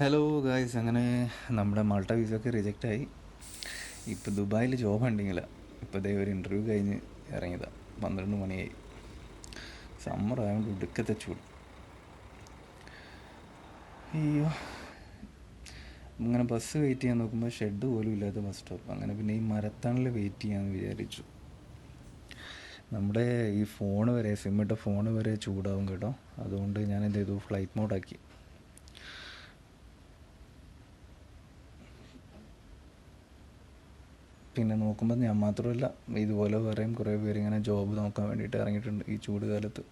Hello guys, അങ്ങനെ നമ്മുടെ Malta visa ഒക്കെ റിജക്റ്റായി. ഇപ്പോൾ ദുബായിൽ ജോബ് ഉണ്ടെങ്കില ഇപ്പോൾ ഇതേ ഒരു ഇൻ്റർവ്യൂ കഴിഞ്ഞ് ഇറങ്ങിയതാണ്. 12 മണിയായി. സമ്മർ ആയതുകൊണ്ട് ഒടുക്കത്തെ ചൂട്. അയ്യോ, ഇങ്ങനെ ബസ് വെയിറ്റ് ചെയ്യാൻ നോക്കുമ്പോൾ ഷെഡ് പോലും ഇല്ലാത്ത ബസ് സ്റ്റോപ്പ്. അങ്ങനെ പിന്നെ ഈ മരത്തണൽ വെയിറ്റ് ചെയ്യാമെന്ന് വിചാരിച്ചു. നമ്മുടെ ഈ ഫോണ് വരെ, സിമ്മിട്ട ഫോണ് വരെ ചൂടാവും കേട്ടോ. അതുകൊണ്ട് ഞാൻ എന്ത് ചെയ്തു, ഫ്ലൈറ്റ് മോഡാക്കി. പിന്നെ നോക്കുമ്പോൾ ഞാൻ മാത്രമല്ല, ഇതുപോലെ വേറെയും കുറേ പേര് ഇങ്ങനെ ജോബ് നോക്കാൻ വേണ്ടിയിട്ട് ഇറങ്ങിയിട്ടുണ്ട് ഈ ചൂട് കാലത്ത്.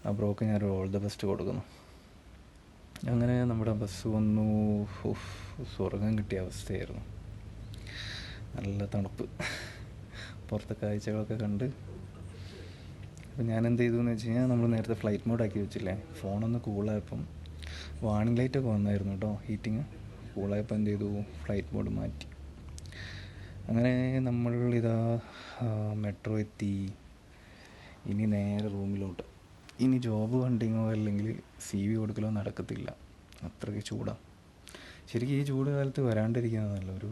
ആ ബ്രോക്ക് ഞാൻ ഓൾ ദ ബെസ്റ്റ് കൊടുക്കുന്നു. അങ്ങനെ നമ്മുടെ ബസ് വന്നു. സ്വർഗം കിട്ടിയ അവസ്ഥയായിരുന്നു. നല്ല തണുപ്പ്, പുറത്തെ കാഴ്ചകളൊക്കെ കണ്ട്. അപ്പം ഞാൻ എന്ത് ചെയ്തു എന്ന് വെച്ച് കഴിഞ്ഞാൽ, നമ്മൾ നേരത്തെ ഫ്ലൈറ്റ് മോഡാക്കി വെച്ചില്ലേ, ഫോണൊന്ന് കൂളായപ്പം വാർണിംഗ് ലൈറ്റൊക്കെ വന്നായിരുന്നു കേട്ടോ, ഹീറ്റിങ് കൂളായപ്പോൾ എന്ത് ചെയ്തു, ഫ്ലൈറ്റ് മോഡ് മാറ്റി. അങ്ങനെ നമ്മൾ ഇതാ മെട്രോ എത്തി. ഇനി നേരെ റൂമിലോട്ട്. ഇനി ജോബ് ഹണ്ടിങ്ങോ അല്ലെങ്കിൽ CV കൊടുക്കലോ നടക്കത്തില്ല, അത്രയ്ക്ക് ചൂടാണ്. ശരിക്കും ഈ ചൂട് കാലത്ത് വരാണ്ടിരിക്കുന്നതല്ല. ഒരു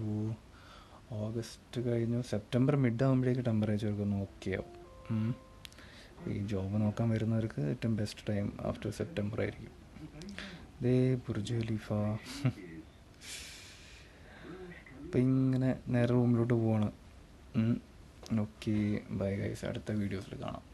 ഓഗസ്റ്റ് കഴിഞ്ഞു സെപ്റ്റംബർ മിഡ് ആകുമ്പോഴേക്ക് ടെമ്പറേച്ചറൊക്കെ ഒന്ന് ഓക്കെ ആവും. ഈ ജോബ് നോക്കാൻ വരുന്നവർക്ക് ഏറ്റവും ബെസ്റ്റ് ടൈം ആഫ്റ്റർ സെപ്റ്റംബർ ആയിരിക്കും. ഇതേ ബുർജ് ഖലീഫ. അപ്പം ഇങ്ങനെ നേരെ റൂമിലോട്ട് പോവാണ്. ഓക്കെ, ബൈ ഗൈസ്, അടുത്ത വീഡിയോസിൽ കാണാം.